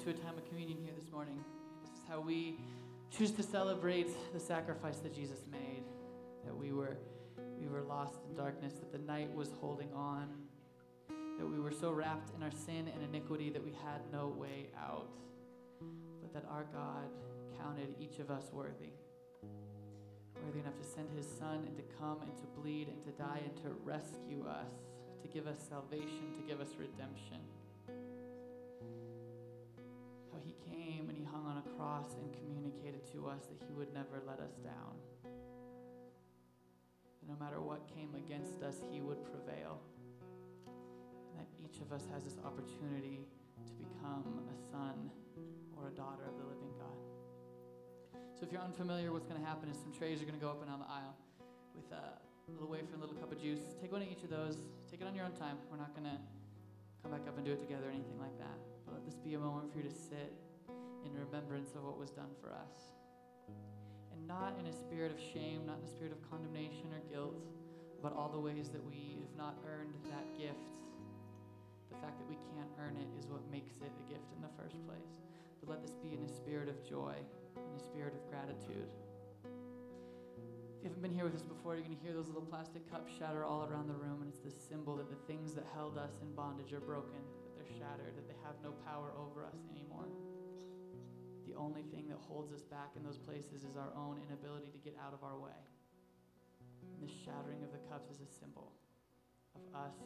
to a time of communion here this morning. This is how we choose to celebrate the sacrifice that Jesus made, that we were lost in darkness, that the night was holding on, that we were so wrapped in our sin and iniquity that we had no way out, but that our God counted each of us worthy enough to send his son and to come and to bleed and to die and to rescue us, to give us salvation, to give us redemption. How he came and he hung on a cross and communicated to us that he would never let us down. That no matter what came against us, he would prevail. And that each of us has this opportunity to become a son or a daughter of the living God. So if you're unfamiliar, what's going to happen is some trays are going to go up and down the aisle with a little wafer and a little cup of juice. Take one of each of those. Take it on your own time. We're not going to come back up and do it together or anything like that. But let this be a moment for you to sit in remembrance of what was done for us. And not in a spirit of shame, not in a spirit of condemnation or guilt, but all the ways that we have not earned that gift. The fact that we can't earn it is what makes it a gift in the first place. But let this be in a spirit of joy, in a spirit of gratitude. If you haven't been here with us before, you're going to hear those little plastic cups shatter all around the room, and it's this symbol that the things that held us in bondage are broken, that they're shattered, that they have no power over us anymore. The only thing that holds us back in those places is our own inability to get out of our way. And the shattering of the cups is a symbol of us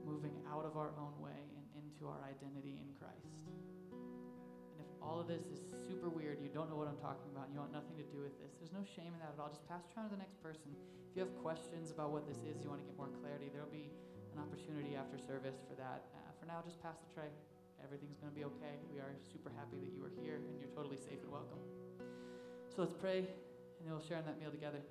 moving out of our own way and into our identity in Christ. And if all of this is super weird, you don't know what I'm talking about, and you want nothing to do with this, there's no shame in that at all. Just pass it around to the next person. If you have questions about what this is, you want to get more clarity, there'll be an opportunity after service for that. For now, just pass the tray. Everything's going to be okay. We are super happy that you are here, and you're totally safe and welcome. So let's pray, and then we'll share in that meal together.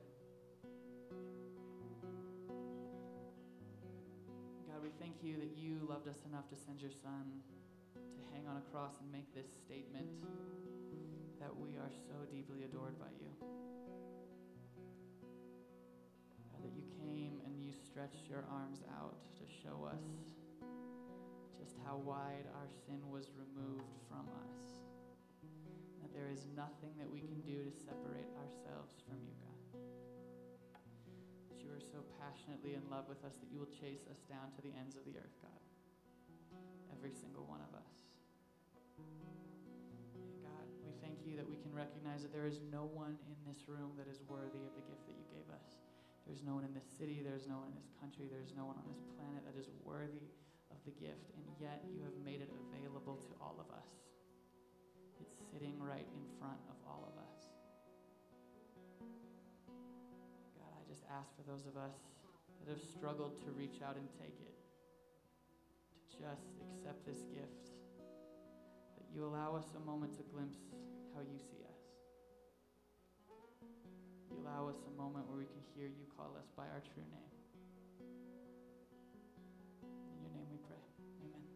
God, we thank you that you loved us enough to send your son to hang on a cross and make this statement that we are so deeply adored by you. God, that you came and you stretched your arms out to show us just how wide our sin was removed from us. That there is nothing that we can do to separate ourselves from you, God. That you are so passionately in love with us that you will chase us down to the ends of the earth, God. Every single one of us. And God, we thank you that we can recognize that there is no one in this room that is worthy of the gift that you gave us. There's no one in this city, there's no one in this country, there's no one on this planet that is worthy of the gift, and yet you have made it available to all of us. It's sitting right in front of all of us. God, I just ask for those of us that have struggled to reach out and take it, to just accept this gift, that you allow us a moment to glimpse how you see us. You allow us a moment where we can hear you call us by our true name. In your name we pray. Amen.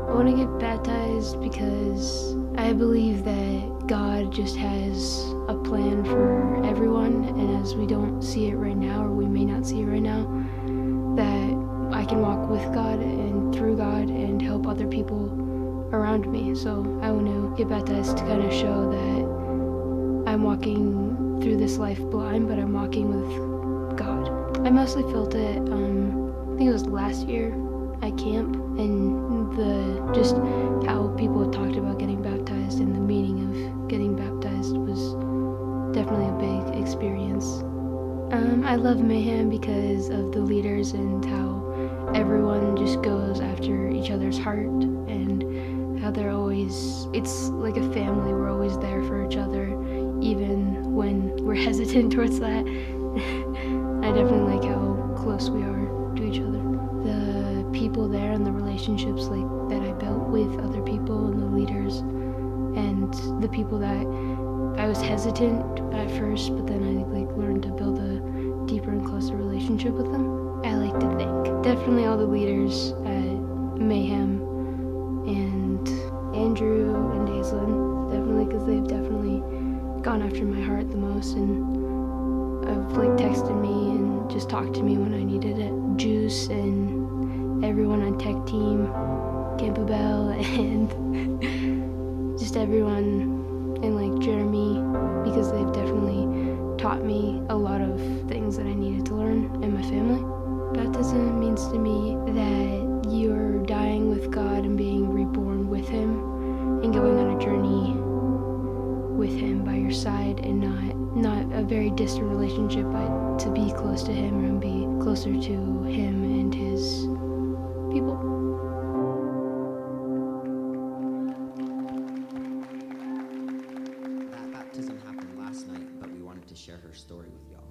I want to get baptized because I believe that God just has a plan for everyone, and as we don't see it right now, or we may not see it right now, that I can walk with God and through God and help other people around me. So I want to get baptized to kind of show that I'm walking through this life blind, but I'm walking with God. I mostly felt it, I think it was last year at camp, and just how people had talked about getting baptized and the meaning of getting baptized was definitely a big experience. I love Mayhem because of the leaders and how everyone just goes after each other's heart, and how they're always, it's like a family, we're always there for each other, even when we're hesitant towards that. I definitely like how close we are to each other. The people there and the relationships like that I built with other people and the leaders and the people that I was hesitant at first, but then I learned to build a deeper and closer relationship with them. I like to think. Definitely all the leaders at Mayhem and Andrew and Aislinn, definitely, because they've definitely gone after my heart the most and have texted me and just talked to me when I needed it. Juice and everyone on tech team, Campbell, and just everyone, and Jeremy, because they've definitely taught me a lot of things that I needed to learn, and my family. Baptism means to me that you're dying with God and being reborn with Him and going on a journey with Him by your side, and not a very distant relationship, but to be close to Him and be closer to Him and His people. That baptism happened last night, but we wanted to share her story with y'all.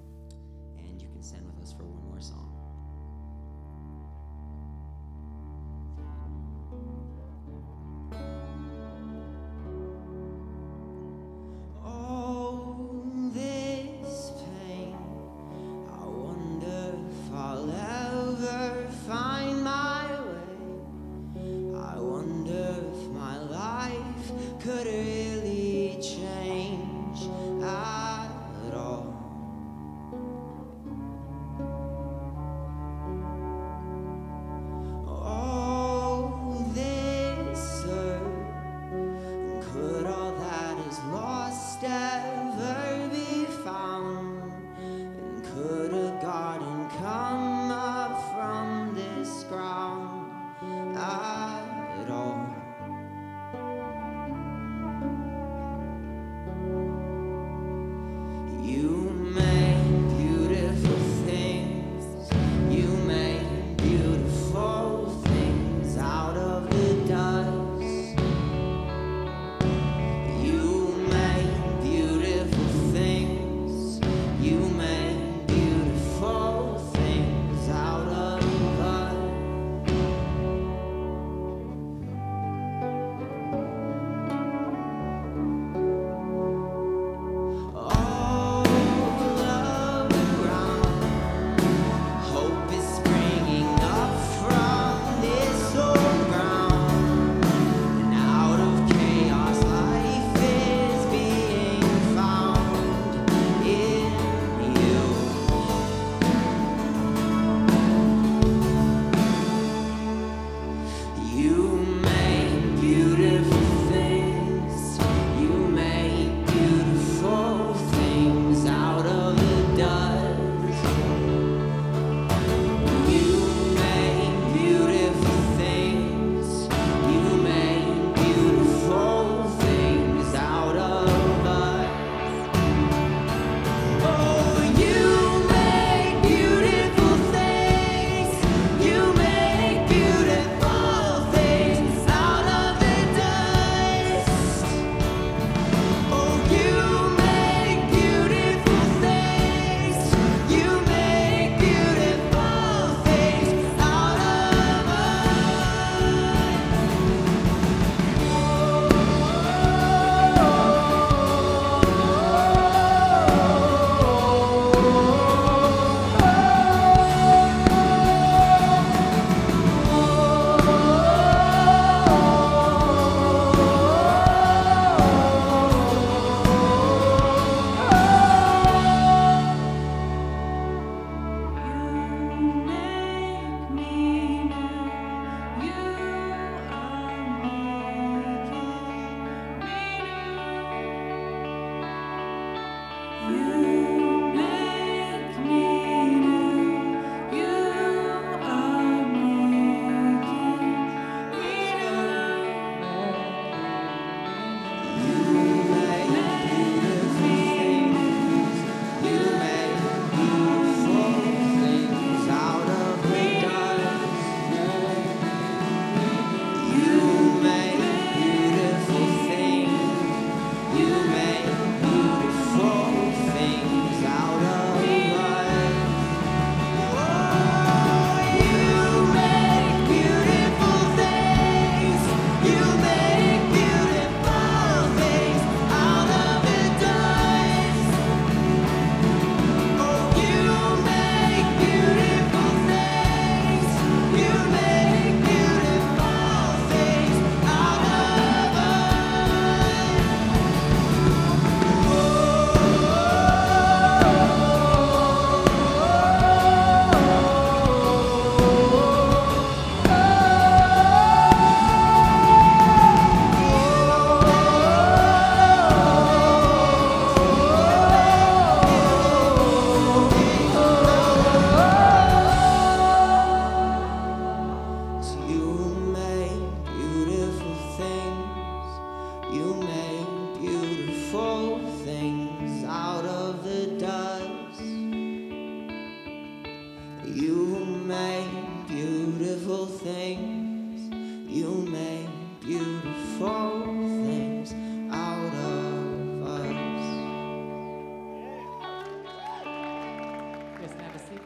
And you can stand with us for one more song. All this pain, I wonder if I'll ever things. You made beautiful things out of us. You guys can have a seat.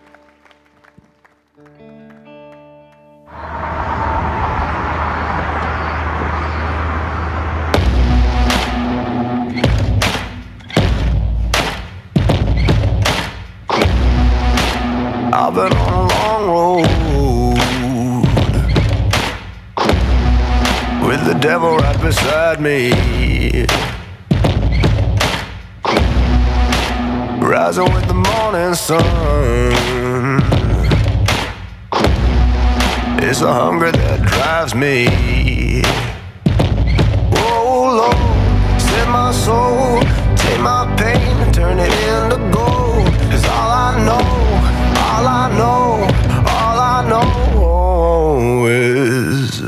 I've been on a long road with the devil right beside me, rising with the morning sun. It's the hunger that drives me. Oh Lord, set my soul, take my pain and turn it into gold. 'Cause all I know is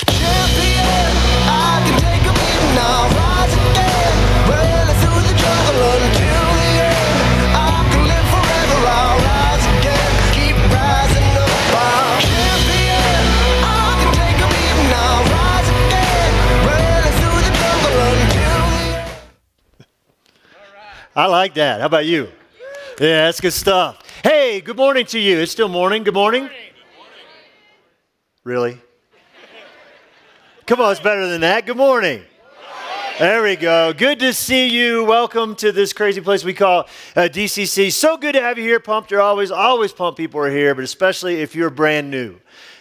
champion. I can take a beating now, rise again, running through the jungle until the end. I can live forever, I'll rise again, keep rising up. I'm champion. I can take a beating now, rise again, running through the jungle until the end. I like that. How about you? Yeah, that's good stuff. Hey, good morning to you. It's still morning. Good morning. Really? Come on, it's better than that. Good morning. There we go. Good to see you. Welcome to this crazy place we call DCC. So good to have you here. Pumped. You're always pumped people are here, but especially if you're brand new.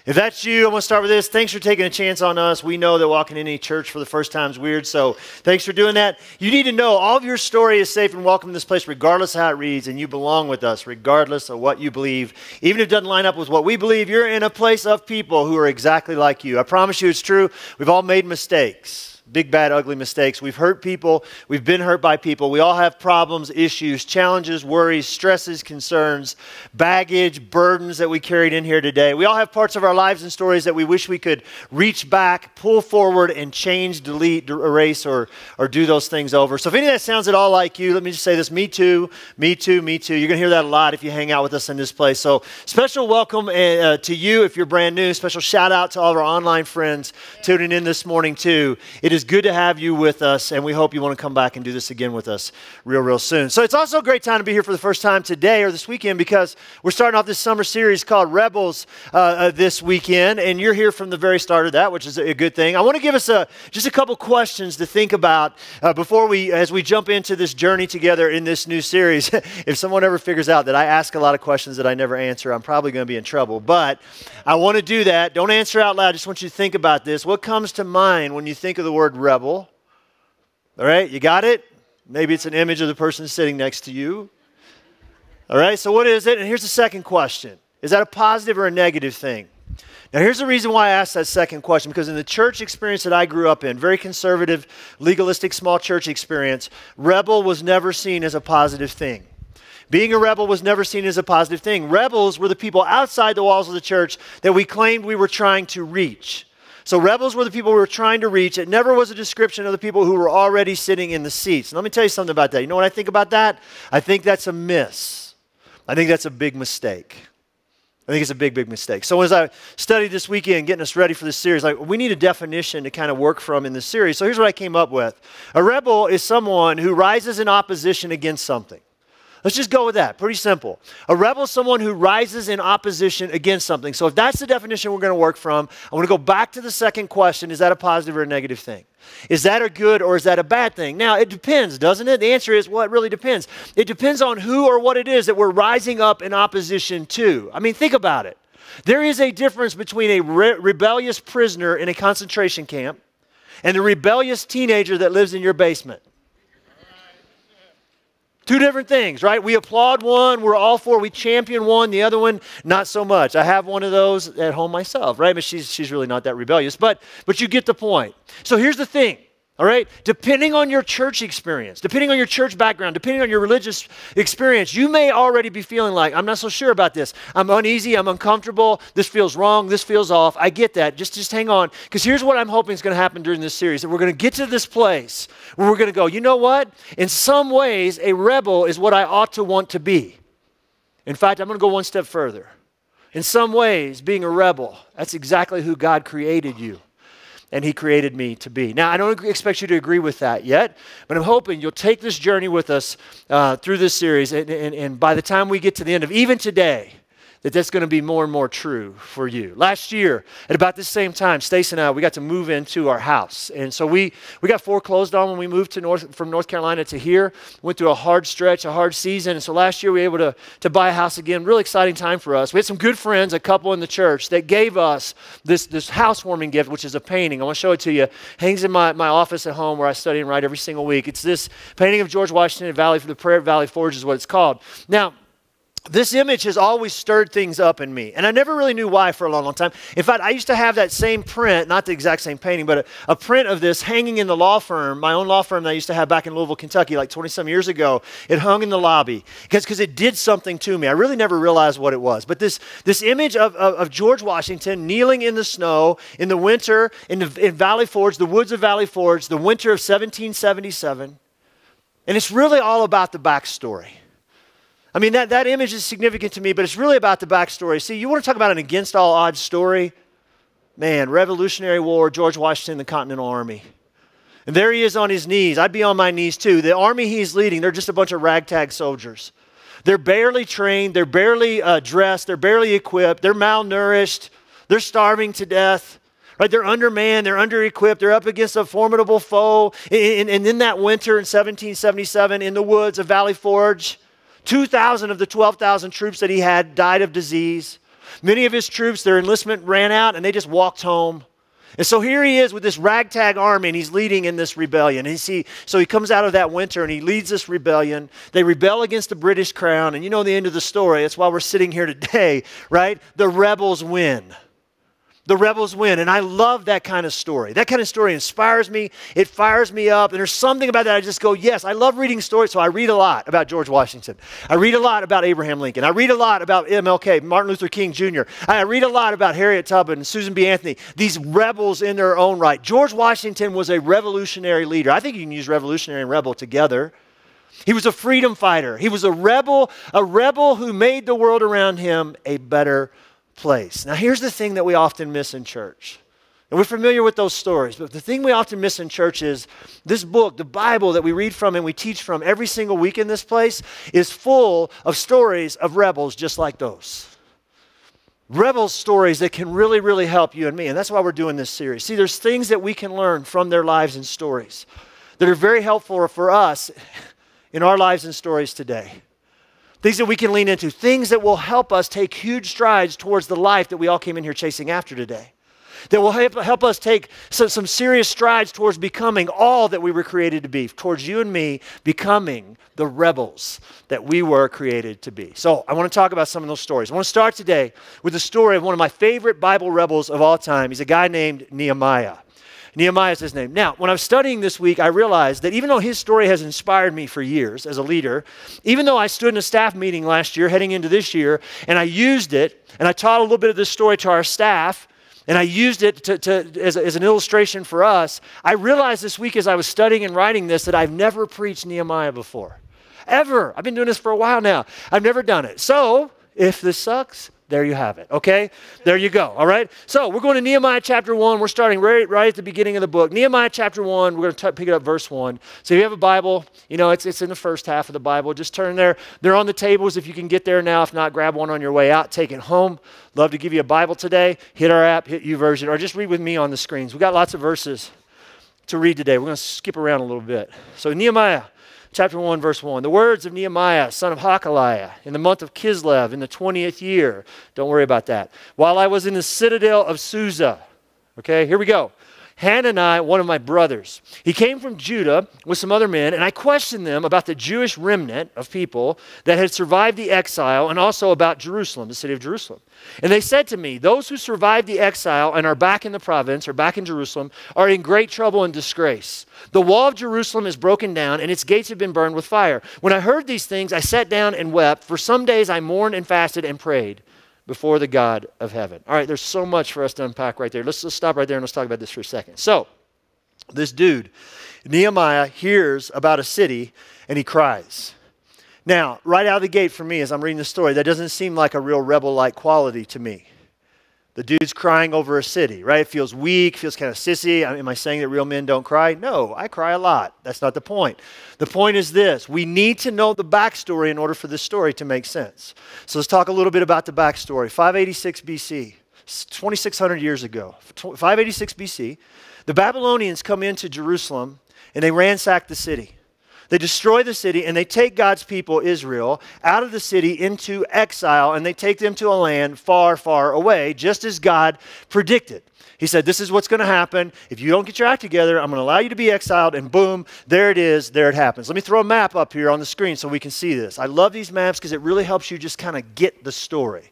If that's you, I want to start with this. Thanks for taking a chance on us. We know that walking in any church for the first time is weird, so thanks for doing that. You need to know all of your story is safe and welcome in this place regardless of how it reads, and you belong with us regardless of what you believe. Even if it doesn't line up with what we believe, you're in a place of people who are exactly like you. I promise you it's true. We've all made mistakes. Big, bad, ugly mistakes. We've hurt people. We've been hurt by people. We all have problems, issues, challenges, worries, stresses, concerns, baggage, burdens that we carried in here today. We all have parts of our lives and stories that we wish we could reach back, pull forward, and change, delete, erase, or do those things over. So if any of that sounds at all like you, let me just say this. Me too, me too, me too. You're going to hear that a lot if you hang out with us in this place. So special welcome to you if you're brand new. Special shout out to all of our online friends tuning in this morning too. It is good to have you with us, and we hope you want to come back and do this again with us real soon. So it's also a great time to be here for the first time today or this weekend because we're starting off this summer series called Rebels this weekend, and you're here from the very start of that, which is a good thing. I want to give us just a couple questions to think about as we jump into this journey together in this new series. If someone ever figures out that I ask a lot of questions that I never answer, I'm probably going to be in trouble, but I want to do that. Don't answer out loud. I just want you to think about this. What comes to mind when you think of the word rebel? All right, you got it? Maybe it's an image of the person sitting next to you. All right, so what is it? And here's the second question. Is that a positive or a negative thing? Now, here's the reason why I asked that second question, because in the church experience that I grew up in, very conservative, legalistic, small church experience, rebel was never seen as a positive thing. Being a rebel was never seen as a positive thing. Rebels were the people outside the walls of the church that we claimed we were trying to reach. So rebels were the people we were trying to reach. It never was a description of the people who were already sitting in the seats. And let me tell you something about that. You know what I think about that? I think that's a miss. I think that's a big mistake. I think it's a big mistake. So as I studied this weekend, getting us ready for this series, we need a definition to kind of work from in this series. So here's what I came up with. A rebel is someone who rises in opposition against something. Let's just go with that. Pretty simple. A rebel is someone who rises in opposition against something. So if that's the definition we're going to work from, I want to go back to the second question. Is that a positive or a negative thing? Is that a good or is that a bad thing? Now, it depends, doesn't it? The answer is, well, it really depends. It depends on who or what it is that we're rising up in opposition to. I mean, think about it. There is a difference between a rebellious prisoner in a concentration camp and the rebellious teenager that lives in your basement. Two different things, right? We applaud one, we're all for, we champion one, the other one, not so much. I have one of those at home myself, right? But she's really not that rebellious, but you get the point. So here's the thing, all right? Depending on your church experience, depending on your church background, depending on your religious experience, you may already be feeling like, I'm not so sure about this. I'm uneasy, I'm uncomfortable, this feels wrong, this feels off. I get that. Just hang on, because here's what I'm hoping is going to happen during this series, that we're going to get to this place where we're going to go, you know what? In some ways, a rebel is what I ought to want to be. In fact, I'm going to go one step further. In some ways, being a rebel, that's exactly who God created you and he created me to be. Now, I don't expect you to agree with that yet, but I'm hoping you'll take this journey with us through this series, and by the time we get to the end of even today, that's going to be more and more true for you. Last year, at about this same time, Stacy and I, we got to move into our house. And so we got foreclosed on when we moved from North Carolina to here. Went through a hard stretch, a hard season. And so last year, we were able to buy a house again. Really exciting time for us. We had some good friends, a couple in the church, that gave us this housewarming gift, which is a painting. I want to show it to you. Hangs in my office at home where I study and write every single week. It's this painting of George Washington at the Prayer at Valley Forge is what it's called. Now, this image has always stirred things up in me, and I never really knew why for a long, long time. In fact, I used to have that same print, not the exact same painting, but a print of this hanging in the law firm, my own law firm that I used to have back in Louisville, Kentucky, like 20-some years ago. It hung in the lobby because it did something to me. I really never realized what it was. But this image of George Washington kneeling in the snow in the winter in Valley Forge, the woods of Valley Forge, the winter of 1777, and it's really all about the backstory. I mean, that image is significant to me, but it's really about the backstory. See, you want to talk about an against all odds story? Man, Revolutionary War, George Washington, the Continental Army. And there he is on his knees. I'd be on my knees too. The army he's leading, they're just a bunch of ragtag soldiers. They're barely trained. They're barely dressed. They're barely equipped. They're malnourished. They're starving to death. Right? They're undermanned. They're under-equipped. They're up against a formidable foe. And in that winter in 1777 in the woods of Valley Forge, 2,000 of the 12,000 troops that he had died of disease. Many of his troops, their enlistment ran out and they just walked home. And so here he is with this ragtag army and he's leading in this rebellion. And so he comes out of that winter and he leads this rebellion. They rebel against the British crown. And you know the end of the story. That's why we're sitting here today, right? The rebels win. The rebels win, and I love that kind of story. That kind of story inspires me. It fires me up, and there's something about that I just go, yes, I love reading stories, so I read a lot about George Washington. I read a lot about Abraham Lincoln. I read a lot about MLK, Martin Luther King Jr. I read a lot about Harriet Tubman and Susan B. Anthony, these rebels in their own right. George Washington was a revolutionary leader. I think you can use revolutionary and rebel together. He was a freedom fighter. He was a rebel who made the world around him a better place. Now, here's the thing that we often miss in church. And we're familiar with those stories, but the thing we often miss in church is this book, the Bible that we read from and we teach from every single week in this place is full of stories of rebels just like those. Rebel stories that can really, really help you and me. And that's why we're doing this series. See, there's things that we can learn from their lives and stories that are very helpful for us in our lives and stories today. Things that we can lean into, things that will help us take huge strides towards the life that we all came in here chasing after today. That will help us take some serious strides towards becoming all that we were created to be, towards you and me becoming the rebels that we were created to be. So I want to talk about some of those stories. I want to start today with the story of one of my favorite Bible rebels of all time. He's a guy named Nehemiah. Nehemiah is his name. Now, when I was studying this week, I realized that even though his story has inspired me for years as a leader, even though I stood in a staff meeting last year heading into this year, and I used it, and I taught a little bit of this story to our staff, and I used it as an illustration for us, I realized this week as I was studying and writing this that I've never preached Nehemiah before. Ever. I've been doing this for a while now. I've never done it. So, if this sucks, there you have it, okay? There you go, all right? So we're going to Nehemiah chapter 1. We're starting right at the beginning of the book. Nehemiah chapter 1, we're going to pick it up verse 1. So if you have a Bible, you know, it's in the first half of the Bible. Just turn there. They're on the tables if you can get there now. If not, grab one on your way out. Take it home. Love to give you a Bible today. Hit our app, hit YouVersion, or just read with me on the screens. We've got lots of verses to read today. We're going to skip around a little bit. So Nehemiah chapter 1, verse 1. The words of Nehemiah, son of Hakaliah, in the month of Kislev, in the 20th year. Don't worry about that. While I was in the citadel of Susa. Okay, here we go. Hanani, one of my brothers, he came from Judah with some other men, and I questioned them about the Jewish remnant of people that had survived the exile and also about Jerusalem, the city of Jerusalem. And they said to me, those who survived the exile and are back in the province or back in Jerusalem are in great trouble and disgrace. The wall of Jerusalem is broken down and its gates have been burned with fire. When I heard these things, I sat down and wept. For some days I mourned and fasted and prayed before the God of heaven. All right, there's so much for us to unpack right there. Let's stop right there and let's talk about this for a second. So, this dude, Nehemiah, hears about a city and he cries. Now, right out of the gate for me as I'm reading the story, that doesn't seem like a real rebel-like quality to me. The dude's crying over a city, right? It feels weak, feels kind of sissy. Am I saying that real men don't cry? No, I cry a lot. That's not the point. The point is this. We need to know the backstory in order for this story to make sense. So let's talk a little bit about the backstory. 586 BC, 2,600 years ago. 586 BC, the Babylonians come into Jerusalem and they ransack the city. They destroy the city and they take God's people, Israel, out of the city into exile, and they take them to a land far, far away, just as God predicted. He said, this is what's going to happen. If you don't get your act together, I'm going to allow you to be exiled, and boom, there it is, there it happens. Let me throw a map up here on the screen so we can see this. I love these maps because it really helps you just kind of get the story.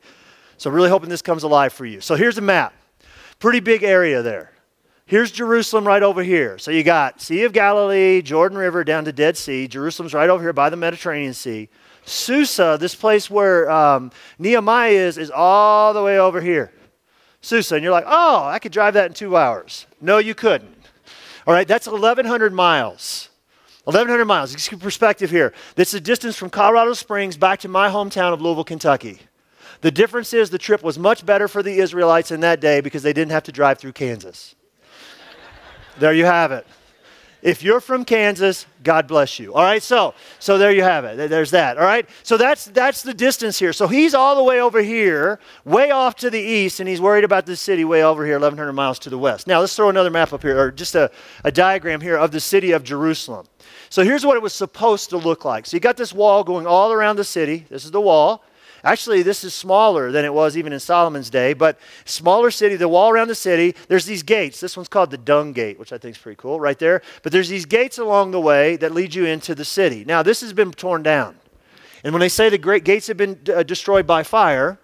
So I'm really hoping this comes alive for you. So here's a map. Pretty big area there. Here's Jerusalem right over here. So you got Sea of Galilee, Jordan River down to Dead Sea. Jerusalem's right over here by the Mediterranean Sea. Susa, this place where Nehemiah is all the way over here. Susa, and you're like, oh, I could drive that in 2 hours. No, you couldn't. All right, that's 1,100 miles. 1,100 miles. Just keep perspective here. That's the distance from Colorado Springs back to my hometown of Louisville, Kentucky. The difference is the trip was much better for the Israelites in that day because they didn't have to drive through Kansas. There you have it. If you're from Kansas, God bless you. All right, so there you have it. There's that. All right, so that's the distance here. So he's all the way over here, way off to the east, and he's worried about this city way over here, 1,100 miles to the west. Now let's throw another map up here, or just a diagram here of the city of Jerusalem. So here's what it was supposed to look like. So you got this wall going all around the city. This is the wall. Actually, this is smaller than it was even in Solomon's day, but smaller city, the wall around the city. There's these gates. This one's called the Dung Gate, which I think is pretty cool right there. But there's these gates along the way that lead you into the city. Now, this has been torn down. And when they say the great gates have been destroyed by fire,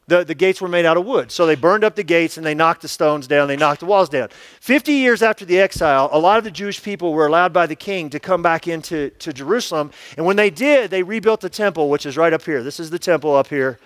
the gates were made out of wood. So they burned up the gates and they knocked the stones down, they knocked the walls down. 50 years after the exile, a lot of the Jewish people were allowed by the king to come back into Jerusalem. And when they did, they rebuilt the temple, which is right up here. This is the temple up here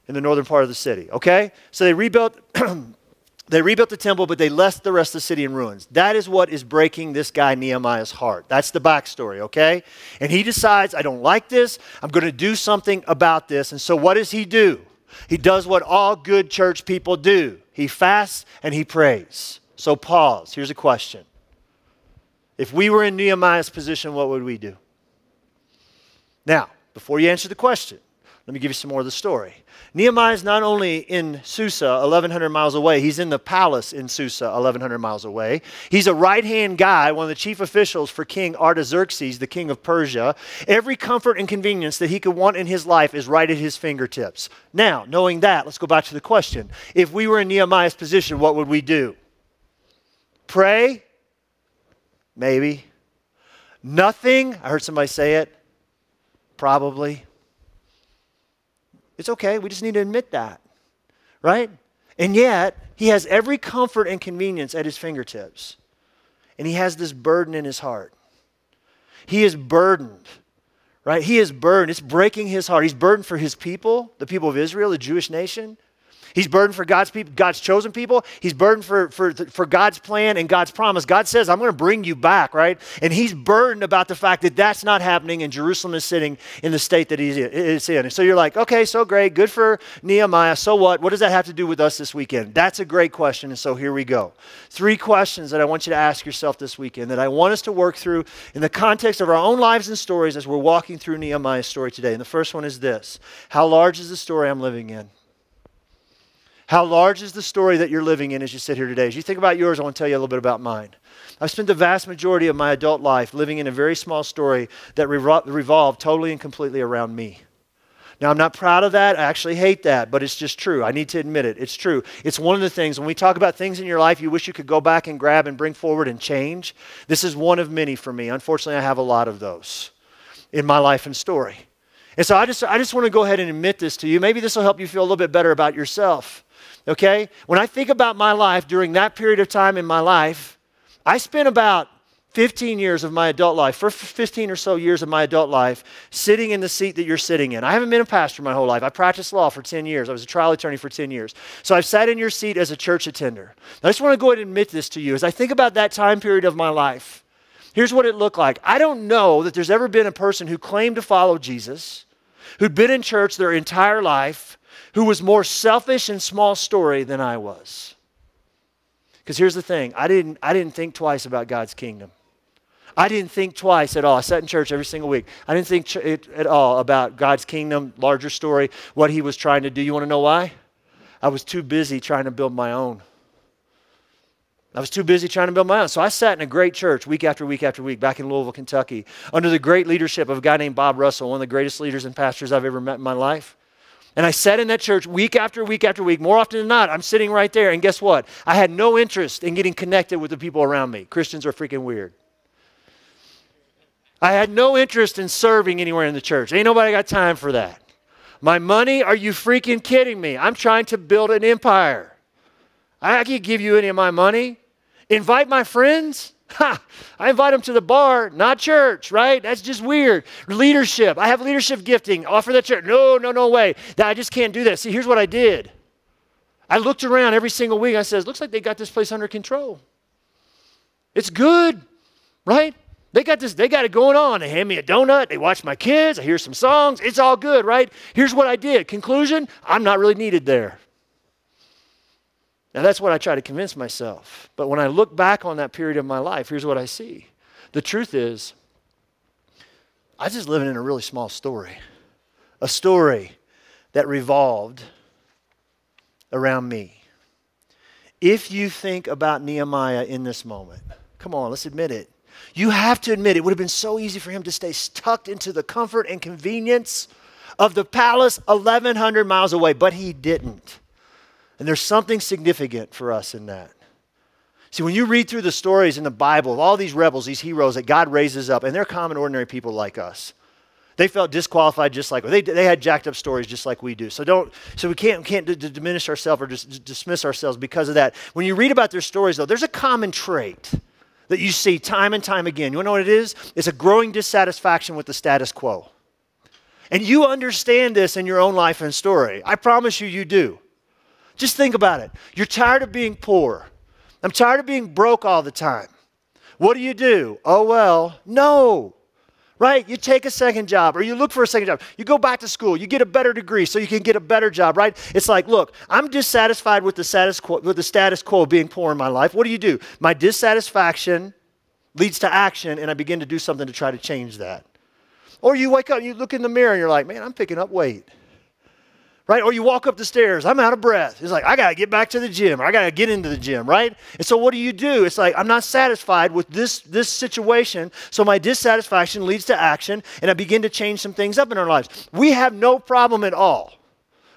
in the northern part of the city, okay? So they rebuilt the temple, but they left the rest of the city in ruins. That is what is breaking this guy Nehemiah's heart. That's the backstory, okay? And he decides, I don't like this. I'm going to do something about this. And so what does he do? He does what all good church people do. He fasts and he prays. So pause. Here's a question. If we were in Nehemiah's position, what would we do? Now, before you answer the question, let me give you some more of the story. Nehemiah is not only in Susa, 1,100 miles away. He's in the palace in Susa, 1,100 miles away. He's a right-hand guy, one of the chief officials for King Artaxerxes, the king of Persia. Every comfort and convenience that he could want in his life is right at his fingertips. Now, knowing that, let's go back to the question. If we were in Nehemiah's position, what would we do? Pray? Maybe. Nothing? I heard somebody say it. Probably. It's okay. We just need to admit that, right? And yet, he has every comfort and convenience at his fingertips. And he has this burden in his heart. He is burdened, right? He is burdened. It's breaking his heart. He's burdened for his people, the people of Israel, the Jewish nation. He's burdened for God's people, God's chosen people. He's burdened for God's plan and God's promise. God says, I'm going to bring you back, right? And he's burdened about the fact that that's not happening and Jerusalem is sitting in the state that it's in. And so you're like, okay, so great. Good for Nehemiah. So what? What does that have to do with us this weekend? That's a great question. And so here we go. 3 questions that I want you to ask yourself this weekend that I want us to work through in the context of our own lives and stories as we're walking through Nehemiah's story today. And the first one is this. How large is the story I'm living in? How large is the story that you're living in as you sit here today? As you think about yours, I want to tell you a little bit about mine. I've spent the vast majority of my adult life living in a very small story that revolved totally and completely around me. Now, I'm not proud of that. I actually hate that, but it's just true. I need to admit it. It's true. It's one of the things, when we talk about things in your life you wish you could go back and grab and bring forward and change, this is one of many for me. Unfortunately, I have a lot of those in my life and story. And so I just want to go ahead and admit this to you. Maybe this will help you feel a little bit better about yourself. Okay? When I think about my life during that period of time in my life, I spent about 15 years of my adult life, for 15 or so years of my adult life, sitting in the seat that you're sitting in. I haven't been a pastor my whole life. I practiced law for 10 years. I was a trial attorney for 10 years. So I've sat in your seat as a church attender. I just want to go ahead and admit this to you. As I think about that time period of my life, Here's what it looked like. I don't know that there's ever been a person who claimed to follow Jesus, who'd been in church their entire life, who was more selfish and small story than I was. Because here's the thing. I didn't think twice about God's kingdom. I didn't think twice at all. I sat in church every single week. I didn't think at all about God's kingdom, larger story, what he was trying to do. You want to know why? I was too busy trying to build my own. I was too busy trying to build my own. So I sat in a great church week after week after week back in Louisville, Kentucky, under the great leadership of a guy named Bob Russell, one of the greatest leaders and pastors I've ever met in my life. And I sat in that church week after week after week. More often than not, I'm sitting right there. And guess what? I had no interest in getting connected with the people around me. Christians are freaking weird. I had no interest in serving anywhere in the church. Ain't nobody got time for that. My money? Are you freaking kidding me? I'm trying to build an empire. I can't give you any of my money. Invite my friends? Ha! I invite them to the bar, not church, right? That's just weird. Leadership. I have leadership gifting. Offer that church. No way. I just can't do that. See, here's what I did. I looked around every single week. I said, looks like they got this place under control. It's good, right? They got it going on. They hand me a donut. They watch my kids. I hear some songs. It's all good, right? Here's what I did. Conclusion, I'm not really needed there. Now, that's what I try to convince myself. But when I look back on that period of my life, here's what I see. The truth is, I was just living in a really small story. A story that revolved around me. If you think about Nehemiah in this moment, come on, let's admit it. You have to admit it would have been so easy for him to stay tucked into the comfort and convenience of the palace 1,100 miles away, but he didn't. And there's something significant for us in that. See, when you read through the stories in the Bible of all these rebels, these heroes that God raises up, and they're common, ordinary people like us. They felt disqualified just like us. They had jacked up stories just like we do. So we can't diminish ourselves or just dismiss ourselves because of that. When you read about their stories, though, there's a common trait that you see time and time again. You want to know what it is? It's a growing dissatisfaction with the status quo. And you understand this in your own life and story. I promise you do. Just think about it. You're tired of being poor. I'm tired of being broke all the time. What do? Oh, well, no. Right? You take a second job or you look for a second job. You go back to school. You get a better degree so you can get a better job, right? It's like, look, I'm dissatisfied with the status quo being poor in my life. What do? My dissatisfaction leads to action and I begin to do something to try to change that. Or you wake up and you look in the mirror and you're like, man, I'm picking up weight. Right? Or you walk up the stairs, I'm out of breath. It's like, I got to get back to the gym, or I got to get into the gym, right? And so what do? It's like, I'm not satisfied with this situation, so my dissatisfaction leads to action, and I begin to change some things up in our lives. We have no problem at all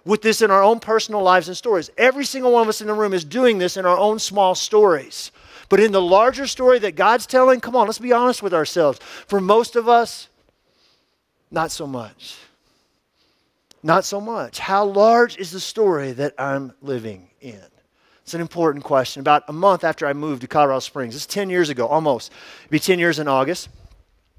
with this in our own personal lives and stories. Every single one of us in the room is doing this in our own small stories. But in the larger story that God's telling, come on, let's be honest with ourselves. For most of us, not so much. Not so much. How large is the story that I'm living in? It's an important question. About a month after I moved to Colorado Springs, this is 10 years ago, almost. It'll be 10 years in August.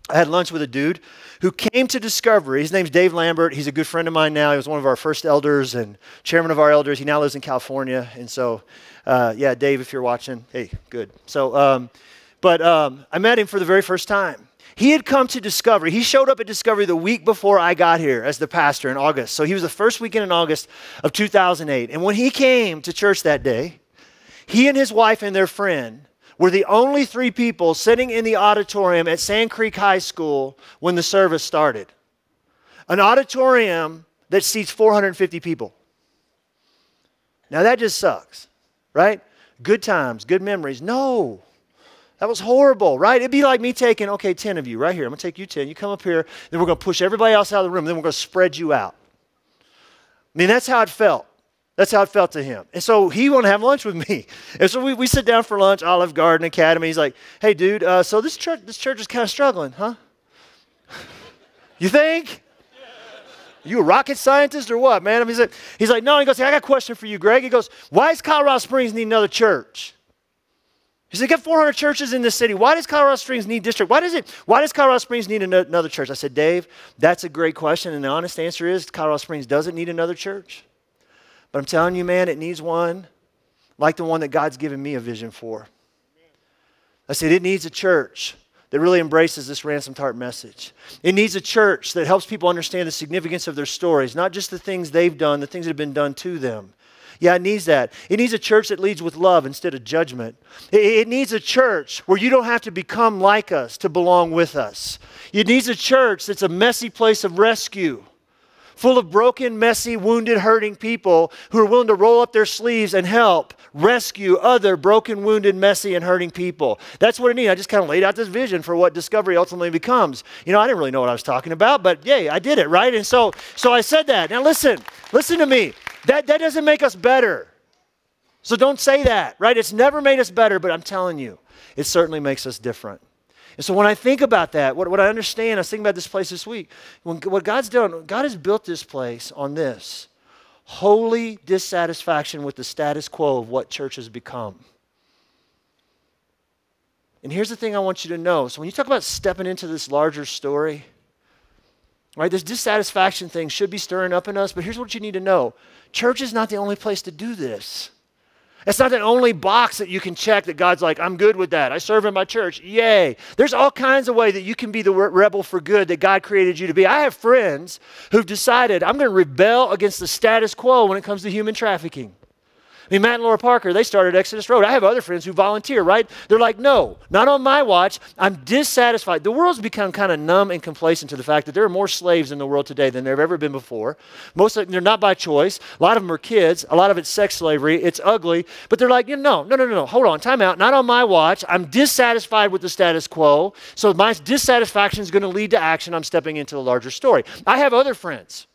I had lunch with a dude who came to Discovery. His name's Dave Lambert. He's a good friend of mine now. He was one of our first elders and chairman of our elders. He now lives in California. And so, yeah, Dave, if you're watching, hey, good. So, I met him for the very first time. He had come to Discovery. He showed up at Discovery the week before I got here as the pastor in August. So he was the first weekend in August of 2008. And when he came to church that day, he and his wife and their friend were the only 3 people sitting in the auditorium at Sand Creek High School when the service started. An auditorium that seats 450 people. Now that just sucks, right? Good times, good memories. No. That was horrible, right? It'd be like me taking, 10 of you right here. I'm going to take you 10. You come up here, then we're going to push everybody else out of the room. Then we're going to spread you out. I mean, that's how it felt. That's how it felt to him. And so he wanted to have lunch with me. And so we sit down for lunch, Olive Garden Academy. He's like, hey, dude, so this church is kind of struggling, huh? You think? You a rocket scientist or what, man? I mean, he's like, no. He goes, hey, I got a question for you, Greg. He goes, why does Colorado Springs need another church? He said, got 400 churches in this city. Why does Colorado Springs need district? Why does Colorado Springs need another church? I said, Dave, that's a great question. And the honest answer is Colorado Springs doesn't need another church. But I'm telling you, man, it needs one like the one that God's given me a vision for. I said, it needs a church that really embraces this ransomed heart message. It needs a church that helps people understand the significance of their stories, not just the things they've done, the things that have been done to them. Yeah, it needs that. It needs a church that leads with love instead of judgment. It needs a church where you don't have to become like us to belong with us. It needs a church that's a messy place of rescue, full of broken, messy, wounded, hurting people who are willing to roll up their sleeves and help rescue other broken, wounded, messy, and hurting people. That's what it needs. I just kind of laid out this vision for what Discovery ultimately becomes. You know, I didn't really know what I was talking about, but yay, I did it, right? And so I said that. Now listen to me. That doesn't make us better. So don't say that, right? It's never made us better, but I'm telling you, it certainly makes us different. And so when I think about that, what I understand, I was thinking about this place this week. What God's done, God has built this place on this holy dissatisfaction with the status quo of what church has become. And here's the thing I want you to know. So when you talk about stepping into this larger story, right, this dissatisfaction thing should be stirring up in us, but here's what you need to know. Church is not the only place to do this. It's not the only box that you can check that God's like, I'm good with that. I serve in my church. Yay. There's all kinds of ways that you can be the rebel for good that God created you to be. I have friends who've decided I'm going to rebel against the status quo when it comes to human trafficking. I mean, Matt and Laura Parker, they started Exodus Road. I have other friends who volunteer, right? They're like, no, not on my watch. I'm dissatisfied. The world's become kind of numb and complacent to the fact that there are more slaves in the world today than there have ever been before. Most of them, they're not by choice. A lot of them are kids. A lot of it's sex slavery. It's ugly. But they're like, no. Hold on, time out. Not on my watch. I'm dissatisfied with the status quo. So my dissatisfaction is going to lead to action. I'm stepping into the larger story. I have other friends.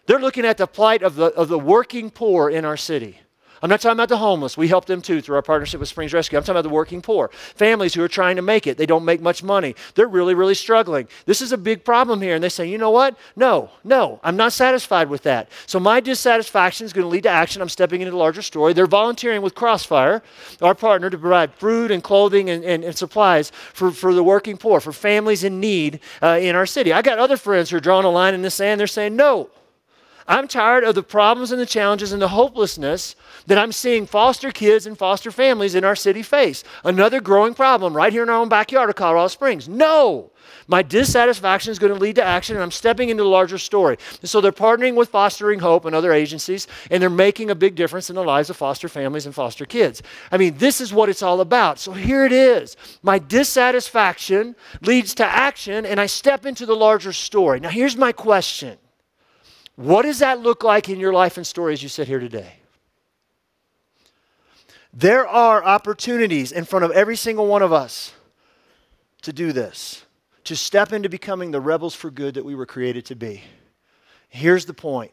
They're looking at the plight of the working poor in our city. I'm not talking about the homeless. We help them too through our partnership with Springs Rescue. I'm talking about the working poor. Families who are trying to make it. They don't make much money. They're really, really struggling. This is a big problem here. And they say, you know what? No, I'm not satisfied with that. So my dissatisfaction is going to lead to action. I'm stepping into the larger story. They're volunteering with Crossfire, our partner, to provide food and clothing and supplies for the working poor, for families in need in our city. I got other friends who are drawing a line in the sand. They're saying, no. I'm tired of the problems and the challenges and the hopelessness that I'm seeing foster kids and foster families in our city face. Another growing problem right here in our own backyard of Colorado Springs. No, my dissatisfaction is going to lead to action, and I'm stepping into the larger story. And so they're partnering with Fostering Hope and other agencies, and they're making a big difference in the lives of foster families and foster kids. I mean, this is what it's all about. So here it is. My dissatisfaction leads to action, and I step into the larger story. Now, here's my question. What does that look like in your life and story as you sit here today? There are opportunities in front of every single one of us to do this, to step into becoming the rebels for good that we were created to be. Here's the point.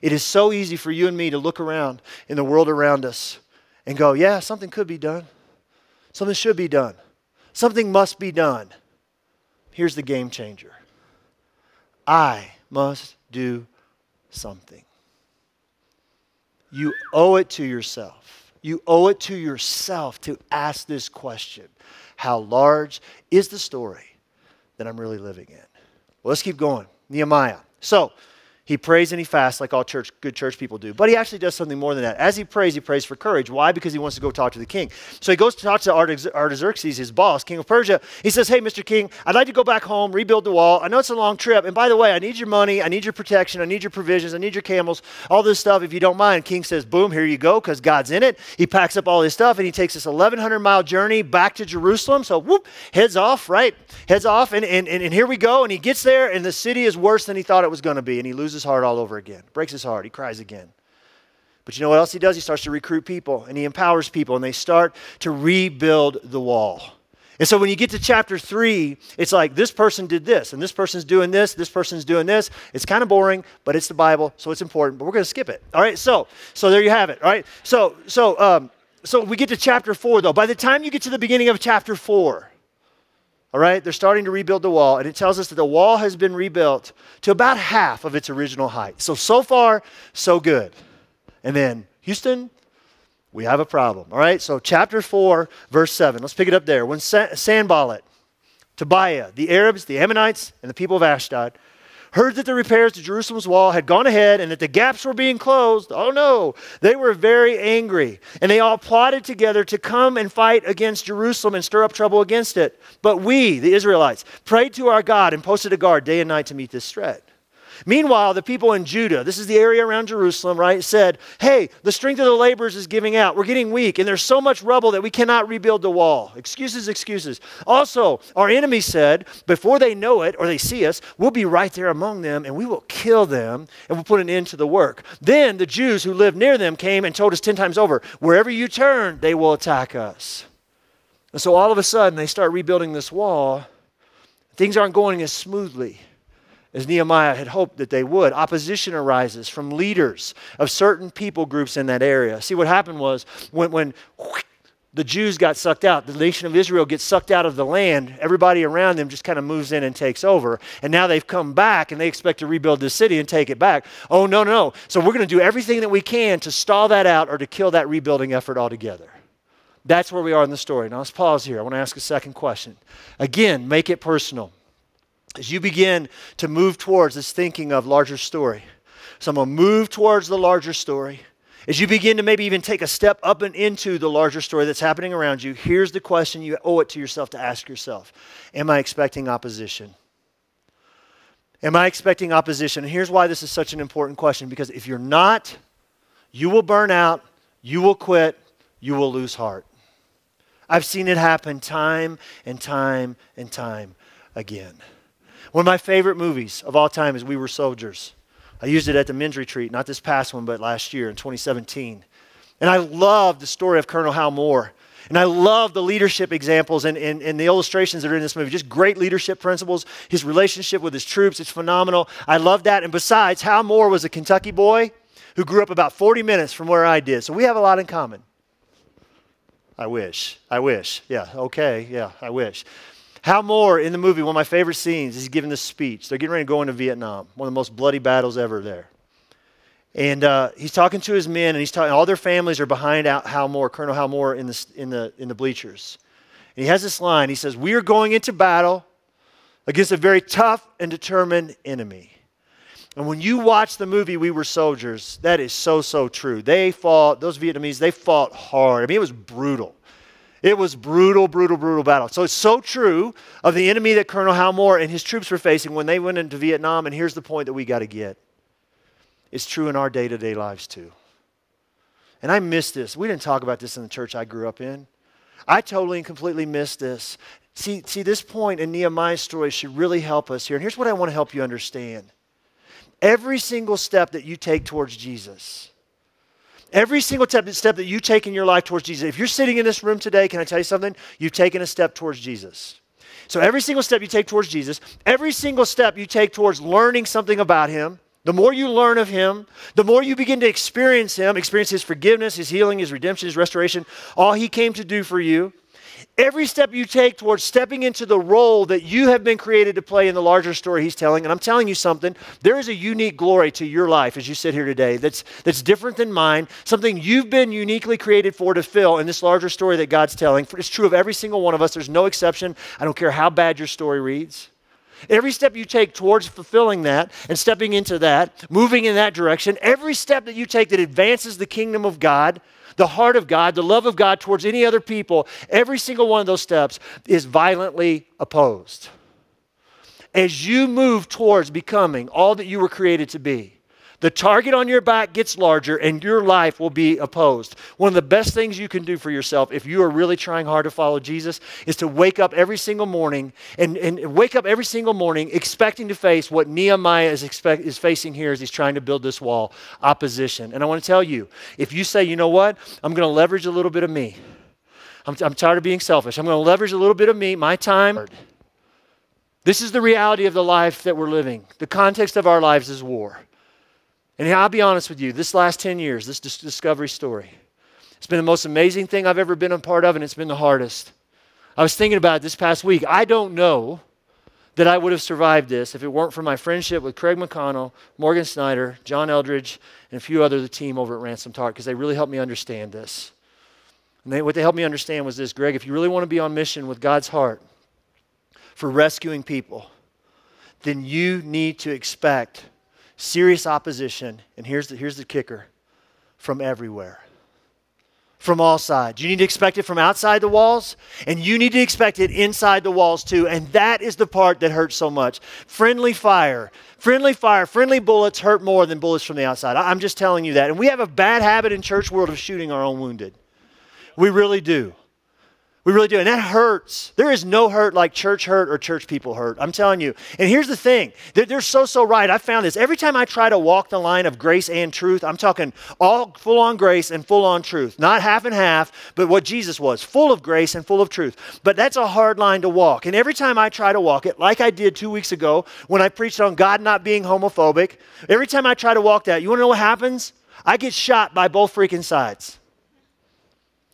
It is so easy for you and me to look around in the world around us and go, yeah, something could be done. Something should be done. Something must be done. Here's the game changer. I must do something. You owe it to yourself. You owe it to yourself to ask this question. How large is the story that I'm really living in? Well, let's keep going. Nehemiah. So, he prays and he fasts like all good church people do. But he actually does something more than that. As he prays for courage. Why? Because he wants to go talk to the king. So he goes to talk to Artaxerxes, his boss, king of Persia. He says, hey, Mr. King, I'd like to go back home, rebuild the wall. I know it's a long trip. And by the way, I need your money. I need your protection. I need your provisions. I need your camels. All this stuff, if you don't mind. King says, boom, here you go, because God's in it. He packs up all his stuff, and he takes this 1,100-mile journey back to Jerusalem. So, whoop, heads off, right? Heads off, and here we go. And he gets there, and the city is worse than he thought it was going to be. And he loses his heart all over again. Breaks his heart. He cries again. But you know what else he does? He starts to recruit people, and he empowers people, and they start to rebuild the wall. And so when you get to chapter 3, it's like this person did this, and this person's doing this person's doing this. It's kind of boring, but it's the Bible, so it's important, but we're going to skip it. All right, so there you have it. All right, so we get to chapter 4, though. By the time you get to the beginning of chapter 4, all right, they're starting to rebuild the wall, and it tells us that the wall has been rebuilt to about half of its original height. So far, so good. And then, Houston, we have a problem, all right? So chapter 4, verse 7. Let's pick it up there. When Sanballat, Tobiah, the Arabs, the Ammonites, and the people of Ashdod heard that the repairs to Jerusalem's wall had gone ahead and that the gaps were being closed, oh no, they were very angry. And they all plotted together to come and fight against Jerusalem and stir up trouble against it. But we, the Israelites, prayed to our God and posted a guard day and night to meet this threat. Meanwhile, the people in Judah, this is the area around Jerusalem, right, said, hey, the strength of the laborers is giving out. We're getting weak, and there's so much rubble that we cannot rebuild the wall. Excuses, excuses. Also, our enemies said, before they know it or they see us, we'll be right there among them, and we will kill them, and we'll put an end to the work. Then the Jews who lived near them came and told us 10 times over, wherever you turn, they will attack us. And so all of a sudden, they start rebuilding this wall. Things aren't going as smoothly as Nehemiah had hoped that they would. Opposition arises from leaders of certain people groups in that area. See, what happened was when the Jews got sucked out, the nation of Israel gets sucked out of the land, everybody around them just kind of moves in and takes over. And now they've come back and they expect to rebuild this city and take it back. Oh, no, no. So we're going to do everything that we can to stall that out or to kill that rebuilding effort altogether. That's where we are in the story. Now let's pause here. I want to ask a second question. Again, make it personal. As you begin to move towards this thinking of larger story. So I'm going to move towards the larger story. As you begin to maybe even take a step up and into the larger story that's happening around you, here's the question you owe it to yourself to ask yourself. Am I expecting opposition? Am I expecting opposition? And here's why this is such an important question. Because if you're not, you will burn out, you will quit, you will lose heart. I've seen it happen time and time and time again. One of my favorite movies of all time is We Were Soldiers. I used it at the men's retreat, not this past one, but last year in 2017. And I love the story of Colonel Hal Moore. And I love the leadership examples and the illustrations that are in this movie. Just great leadership principles. His relationship with his troops, it's phenomenal. I love that. And besides, Hal Moore was a Kentucky boy who grew up about 40 minutes from where I did. So we have a lot in common. I wish. Yeah, okay, yeah, I wish. Hal Moore in the movie, one of my favorite scenes, he's giving this speech. They're getting ready to go into Vietnam, one of the most bloody battles ever there. And he's talking to his men, and he's talking. All their families are behind Hal Moore, Colonel Hal Moore, in the bleachers. And he has this line. He says, "We are going into battle against a very tough and determined enemy." And when you watch the movie We Were Soldiers, that is so, so true. They fought, those Vietnamese, they fought hard. I mean, it was brutal. It was brutal, brutal, brutal battle. So it's so true of the enemy that Colonel Hal Moore and his troops were facing when they went into Vietnam. And here's the point that we got to get. It's true in our day-to-day lives too. And I miss this. We didn't talk about this in the church I grew up in. I totally and completely missed this. See, this point in Nehemiah's story should really help us here. And here's what I want to help you understand. Every single step that you take towards Jesus, every single step that you take in your life towards Jesus. If you're sitting in this room today, can I tell you something? You've taken a step towards Jesus. So every single step you take towards Jesus, every single step you take towards learning something about Him, the more you learn of Him, the more you begin to experience Him, experience His forgiveness, His healing, His redemption, His restoration, all He came to do for you. Every step you take towards stepping into the role that you have been created to play in the larger story He's telling, and I'm telling you something, there is a unique glory to your life as you sit here today that's different than mine, something you've been uniquely created for to fill in this larger story that God's telling. It's true of every single one of us. There's no exception. I don't care how bad your story reads. Every step you take towards fulfilling that and stepping into that, moving in that direction, every step that you take that advances the kingdom of God, the heart of God, the love of God towards any other people, every single one of those steps is violently opposed. As you move towards becoming all that you were created to be, the target on your back gets larger and your life will be opposed. One of the best things you can do for yourself if you are really trying hard to follow Jesus is to wake up every single morning and wake up every single morning expecting to face what Nehemiah is facing here as he's trying to build this wall, opposition. And I want to tell you, if you say, you know what, I'm going to leverage a little bit of me. I'm tired of being selfish. I'm going to leverage a little bit of me, my time. This is the reality of the life that we're living. The context of our lives is war. And I'll be honest with you, this last 10 years, this discovery story, it's been the most amazing thing I've ever been a part of, and it's been the hardest. I was thinking about it this past week. I don't know that I would have survived this if it weren't for my friendship with Craig McConnell, Morgan Snyder, John Eldridge, and a few other of the team over at Ransom Talk, because they really helped me understand this. And what they helped me understand was this: Greg, if you really want to be on mission with God's heart for rescuing people, then you need to expect serious opposition. And here's the kicker, from everywhere. From all sides. You need to expect it from outside the walls, and you need to expect it inside the walls too. And that is the part that hurts so much. Friendly fire, friendly bullets hurt more than bullets from the outside. I'm just telling you that. And we have a bad habit in church world of shooting our own wounded. We really do. We really do. And that hurts. There is no hurt like church hurt or church people hurt. I'm telling you. And here's the thing. They're so right. I found this. Every time I try to walk the line of grace and truth, I'm talking all full on grace and full on truth. Not half and half, but what Jesus was. Full of grace and full of truth. But that's a hard line to walk. And every time I try to walk it, like I did 2 weeks ago when I preached on God not being homophobic, every time I try to walk that, you want to know what happens? I get shot by both freaking sides.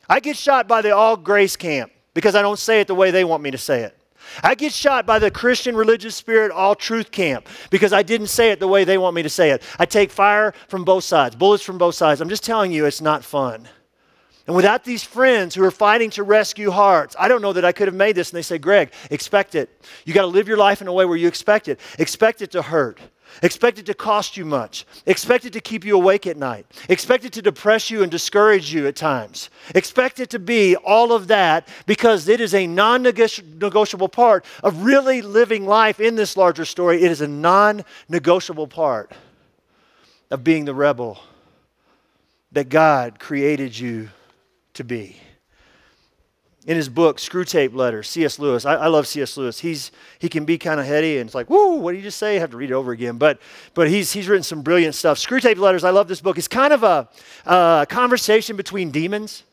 I get shot by the all grace camp because I don't say it the way they want me to say it. I get shot by the Christian religious spirit all truth camp because I didn't say it the way they want me to say it. I take fire from both sides, bullets from both sides. I'm just telling you, it's not fun. And without these friends who are fighting to rescue hearts, I don't know that I could have made this. And they say, Greg, expect it. You got to live your life in a way where you expect it. Expect it to hurt. Expect it to cost you much. Expect it to keep you awake at night. Expect it to depress you and discourage you at times. Expect it to be all of that because it is a non-negotiable part of really living life in this larger story. It is a non-negotiable part of being the rebel that God created you to be. In his book, Screwtape Letters, C.S. Lewis, I love C.S. Lewis. He can be kind of heady and it's like, woo, what did you just say? I have to read it over again. But he's written some brilliant stuff. Screwtape Letters, I love this book. It's kind of a conversation between demons.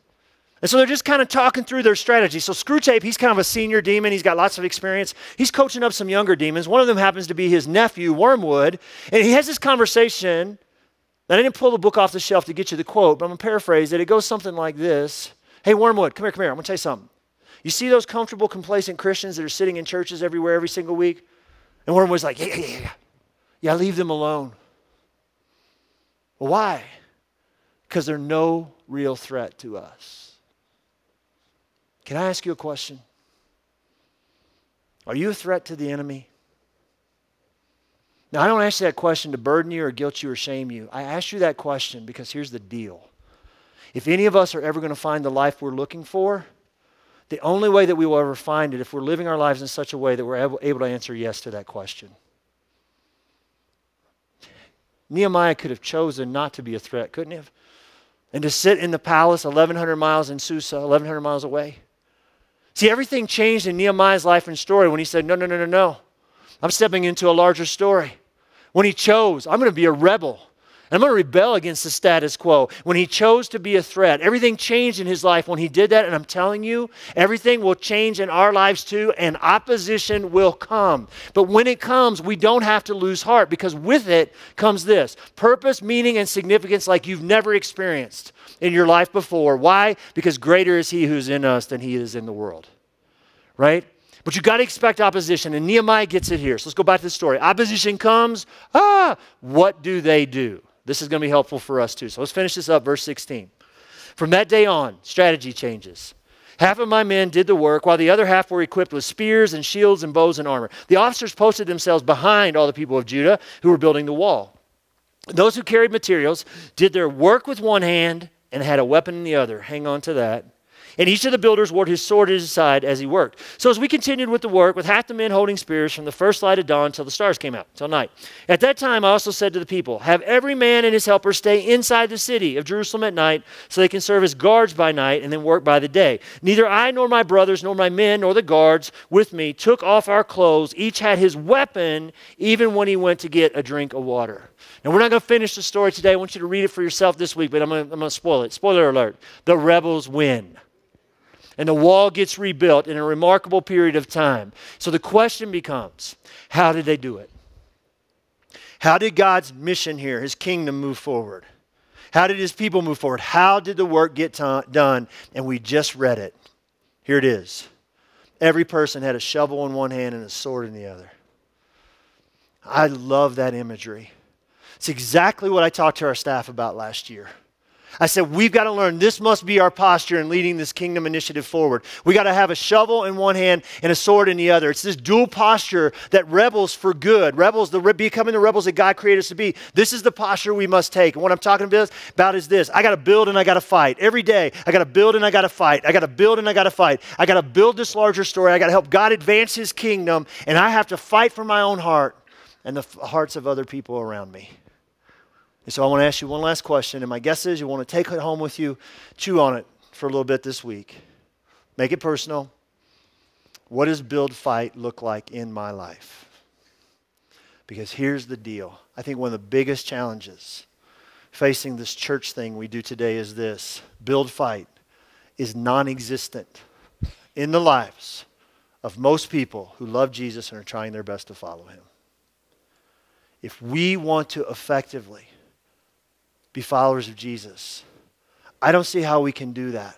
And so they're just kind of talking through their strategy. So Screwtape, he's kind of a senior demon. He's got lots of experience. He's coaching up some younger demons. One of them happens to be his nephew, Wormwood. And he has this conversation. I didn't pull the book off the shelf to get you the quote, but I'm going to paraphrase it. It goes something like this. Hey, Wormwood, come here. I'm going to tell you something. You see those comfortable, complacent Christians that are sitting in churches everywhere every single week? And Wormwood's like, yeah, leave them alone. Well, why? Because they're no real threat to us. Can I ask you a question? Are you a threat to the enemy? Now, I don't ask you that question to burden you or guilt you or shame you. I ask you that question because here's the deal. If any of us are ever going to find the life we're looking for, the only way that we will ever find it if we're living our lives in such a way that we're able to answer yes to that question. Nehemiah could have chosen not to be a threat, couldn't he have? And to sit in the palace 1,100 miles in Susa, 1,100 miles away. See, everything changed in Nehemiah's life and story when he said, no. I'm stepping into a larger story. When he chose, I'm going to be a rebel. I'm going to rebel against the status quo. When he chose to be a threat, everything changed in his life when he did that. And I'm telling you, everything will change in our lives too, and opposition will come. But when it comes, we don't have to lose heart because with it comes this: purpose, meaning, and significance like you've never experienced in your life before. Why? Because greater is he who's in us than he is in the world. Right? But you got to expect opposition, and Nehemiah gets it here. So let's go back to the story. Opposition comes. What do they do? This is going to be helpful for us too. So let's finish this up, verse 16. From that day on, strategy changes. Half of my men did the work, while the other half were equipped with spears and shields and bows and armor. The officers posted themselves behind all the people of Judah who were building the wall. Those who carried materials did their work with one hand and had a weapon in the other. Hang on to that. And each of the builders wore his sword at his side as he worked. So as we continued with the work, with half the men holding spears from the first light of dawn till the stars came out, till night. At that time I also said to the people, have every man and his helper stay inside the city of Jerusalem at night, so they can serve as guards by night and then work by the day. Neither I nor my brothers nor my men nor the guards with me took off our clothes. Each had his weapon, even when he went to get a drink of water. Now, we're not going to finish the story today. I want you to read it for yourself this week, but I'm going to spoil it. Spoiler alert. The rebels win. And the wall gets rebuilt in a remarkable period of time. So the question becomes, how did they do it? How did God's mission here, his kingdom, move forward? How did his people move forward? How did the work get done? And we just read it. Here it is. Every person had a shovel in one hand and a sword in the other. I love that imagery. It's exactly what I talked to our staff about last year. I said, we've got to learn. This must be our posture in leading this kingdom initiative forward. We got to have a shovel in one hand and a sword in the other. It's this dual posture that rebels for good, becoming the rebels that God created us to be. This is the posture we must take. And what I'm talking about is this. I got to build and I got to fight. Every day, I got to build and I got to fight. I got to build and I got to fight. I got to build this larger story. I got to help God advance his kingdom. And I have to fight for my own heart and the hearts of other people around me. And so I want to ask you one last question, and my guess is you want to take it home with you, chew on it for a little bit this week. Make it personal. What does build fight look like in my life? Because here's the deal. I think one of the biggest challenges facing this church thing we do today is this. Build fight is non-existent in the lives of most people who love Jesus and are trying their best to follow him. If we want to effectively be followers of Jesus, I don't see how we can do that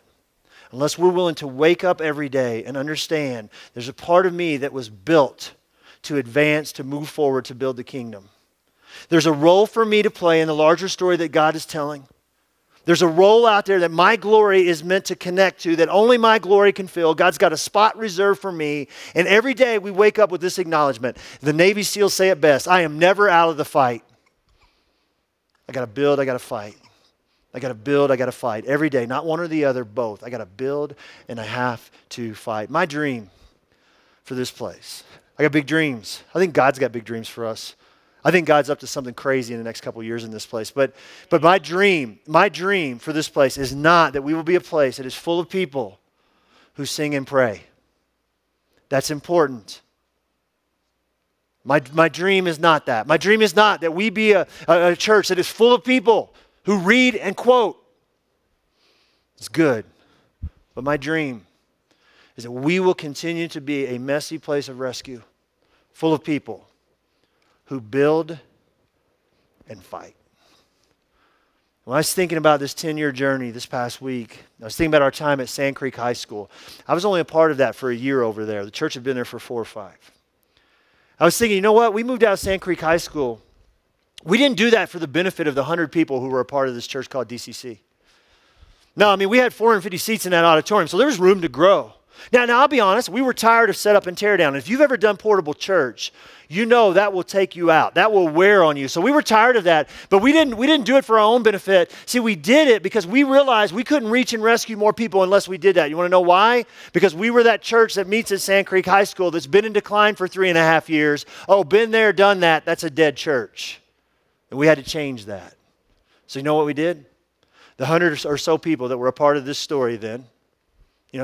unless we're willing to wake up every day and understand there's a part of me that was built to advance, to move forward, to build the kingdom. There's a role for me to play in the larger story that God is telling. There's a role out there that my glory is meant to connect to, that only my glory can fill. God's got a spot reserved for me. And every day we wake up with this acknowledgement. The Navy SEALs say it best. I am never out of the fight. I got to build, I got to fight. I got to build, I got to fight. Every day, not one or the other, both. I got to build and I have to fight. My dream for this place. I got big dreams. I think God's got big dreams for us. I think God's up to something crazy in the next couple of years in this place. But my dream for this place is not that we will be a place that is full of people who sing and pray. That's important. My dream is not that. My dream is not that we be a church that is full of people who read and quote. It's good. But my dream is that we will continue to be a messy place of rescue, full of people who build and fight. When I was thinking about this 10-year journey this past week, I was thinking about our time at Sand Creek High School. I was only a part of that for a year over there. The church had been there for 4 or 5. I was thinking, you know what? We moved out of Sand Creek High School. We didn't do that for the benefit of the 100 people who were a part of this church called DCC. No, I mean, we had 450 seats in that auditorium, so there was room to grow. Now, I'll be honest, we were tired of set up and tear down. If you've ever done portable church, you know that will take you out. That will wear on you. So we were tired of that, but we didn't do it for our own benefit. See, we did it because we realized we couldn't reach and rescue more people unless we did that. You want to know why? Because we were that church that meets at Sand Creek High School that's been in decline for 3.5 years. Oh, been there, done that. That's a dead church. And we had to change that. So you know what we did? The 100 or so people that were a part of this story then,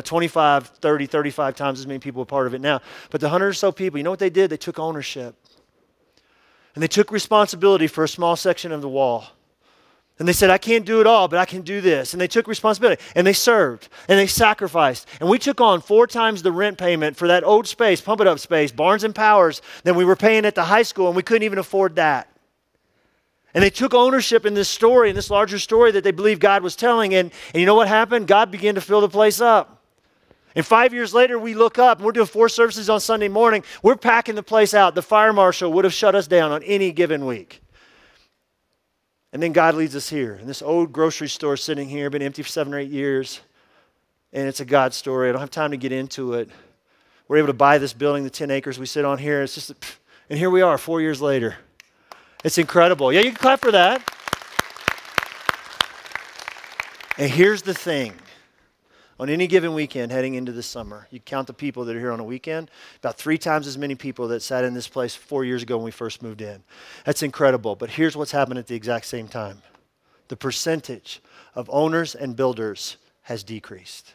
25, 30, 35 times as many people are part of it now. But the 100 or so people, you know what they did? They took ownership. And they took responsibility for a small section of the wall. And they said, I can't do it all, but I can do this. And they took responsibility. And they served. And they sacrificed. And we took on 4 times the rent payment for that old space, Pump It Up space, Barnes and Powers, than we were paying at the high school, and we couldn't even afford that. And they took ownership in this story, in this larger story that they believed God was telling. And you know what happened? God began to fill the place up. And 5 years later, we look up, and we're doing 4 services on Sunday morning. We're packing the place out. The fire marshal would have shut us down on any given week. And then God leads us here. And this old grocery store sitting here, been empty for 7 or 8 years. And it's a God story. I don't have time to get into it. We're able to buy this building, the 10 acres we sit on here. It's just, and here we are 4 years later. It's incredible. Yeah, you can clap for that. And here's the thing. On any given weekend heading into the summer, you count the people that are here on a weekend, about 3 times as many people that sat in this place 4 years ago when we first moved in. That's incredible. But here's what's happened at the exact same time. The percentage of owners and builders has decreased.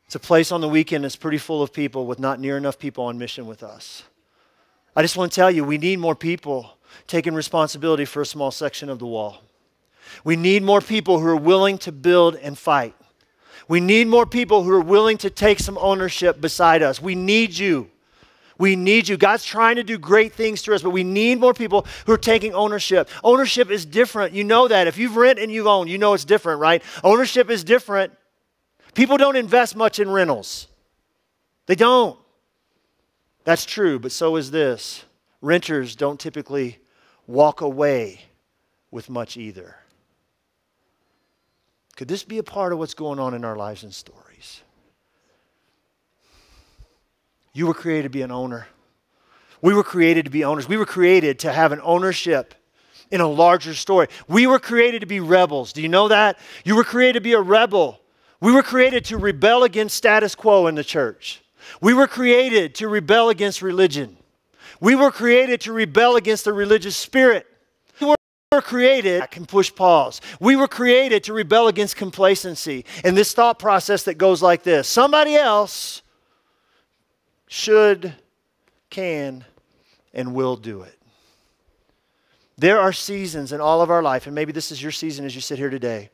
It's a place on the weekend that's pretty full of people with not near enough people on mission with us. I just want to tell you, we need more people taking responsibility for a small section of the wall. We need more people who are willing to build and fight. We need more people who are willing to take some ownership beside us. We need you. We need you. God's trying to do great things through us, but we need more people who are taking ownership. Ownership is different. You know that. If you've rent and you've owned, you know it's different, right? Ownership is different. People don't invest much in rentals. They don't. That's true, but so is this. Renters don't typically walk away with much either. Could this be a part of what's going on in our lives and stories? You were created to be an owner. We were created to be owners. We were created to have an ownership in a larger story. We were created to be rebels. Do you know that? You were created to be a rebel. We were created to rebel against status quo in the church. We were created to rebel against religion. We were created to rebel against the religious spirit. We were created to push pause. We were created to rebel against complacency and this thought process that goes like this: somebody else should, can, and will do it. There are seasons in all of our life, and maybe this is your season as you sit here today,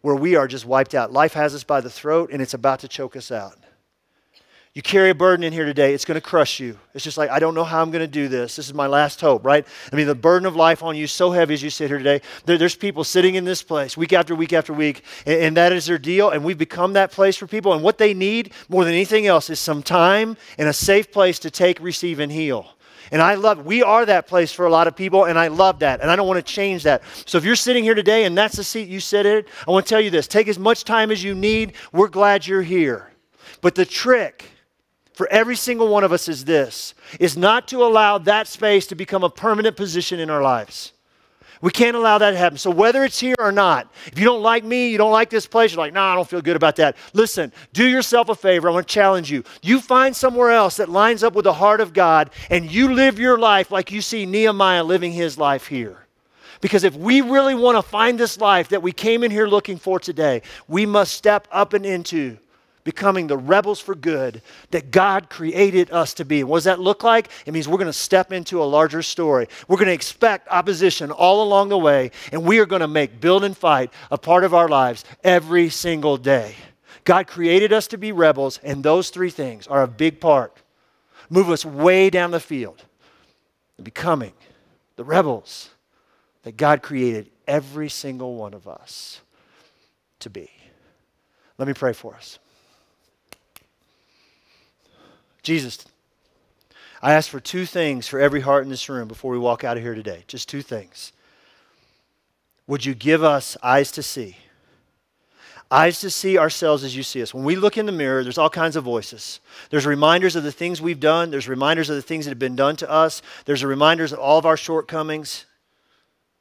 where we are just wiped out. Life has us by the throat, and it's about to choke us out. You carry a burden in here today, it's going to crush you. It's just like, I don't know how I'm going to do this. This is my last hope, right? I mean, the burden of life on you is so heavy as you sit here today. There's people sitting in this place week after week after week, and that is their deal, and we've become that place for people, and what they need more than anything else is some time and a safe place to take, receive, and heal. And we are that place for a lot of people, and I love that, and I don't want to change that. So if you're sitting here today and that's the seat you sit in, I want to tell you this: take as much time as you need. We're glad you're here. But the trick for every single one of us is not to allow that space to become a permanent position in our lives. We can't allow that to happen. So whether it's here or not, if you don't like me, you don't like this place, you're like, nah, I don't feel good about that. Listen, do yourself a favor. I want to challenge you. You find somewhere else that lines up with the heart of God, and you live your life like you see Nehemiah living his life here. Because if we really want to find this life that we came in here looking for today, we must step up and into becoming the rebels for good that God created us to be. And what does that look like? It means we're going to step into a larger story. We're going to expect opposition all along the way, and we are going to make build and fight a part of our lives every single day. God created us to be rebels, and those three things are a big part. Move us way down the field and becoming the rebels that God created every single one of us to be. Let me pray for us. Jesus, I ask for two things for every heart in this room before we walk out of here today. Just two things. Would you give us eyes to see? Eyes to see ourselves as you see us. When we look in the mirror, there's all kinds of voices. There's reminders of the things we've done. There's reminders of the things that have been done to us. There's reminders of all of our shortcomings,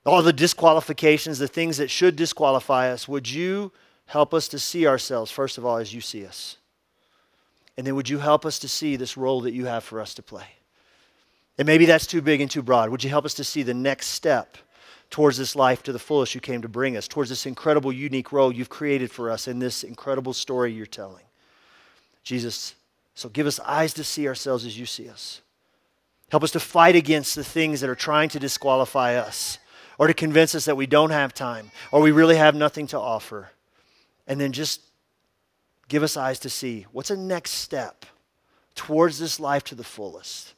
all the disqualifications, the things that should disqualify us. Would you help us to see ourselves, first of all, as you see us? And then would you help us to see this role that you have for us to play? And maybe that's too big and too broad. Would you help us to see the next step towards this life to the fullest you came to bring us, towards this incredible, unique role you've created for us in this incredible story you're telling? Jesus, so give us eyes to see ourselves as you see us. Help us to fight against the things that are trying to disqualify us or to convince us that we don't have time or we really have nothing to offer. And then just give us eyes to see what's a next step towards this life to the fullest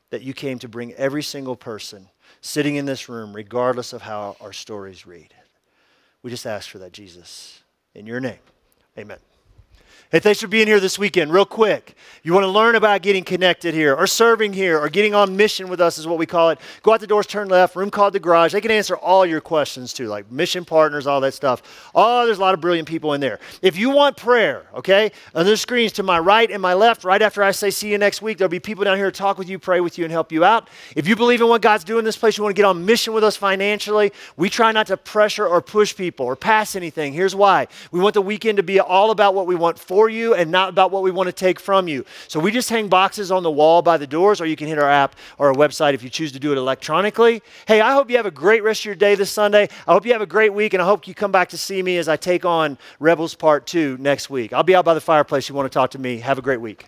that you came to bring every single person sitting in this room, regardless of how our stories read. We just ask for that, Jesus. In your name, amen. Hey, thanks for being here this weekend. Real quick, you want to learn about getting connected here or serving here or getting on mission with us is what we call it. Go out the doors, turn left, room called the garage. They can answer all your questions too, like mission partners, all that stuff. Oh, there's a lot of brilliant people in there. If you want prayer, okay, on the screens to my right and my left, right after I say see you next week, there'll be people down here to talk with you, pray with you, and help you out. If you believe in what God's doing in this place, you want to get on mission with us financially, we try not to pressure or push people or pass anything. Here's why. We want the weekend to be all about what we want for you and not about what we want to take from you. So we just hang boxes on the wall by the doors, or you can hit our app or our website if you choose to do it electronically. Hey, I hope you have a great rest of your day this Sunday. I hope you have a great week, and I hope you come back to see me as I take on Rebels Part 2 next week. I'll be out by the fireplace if you want to talk to me. Have a great week.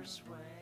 Sway.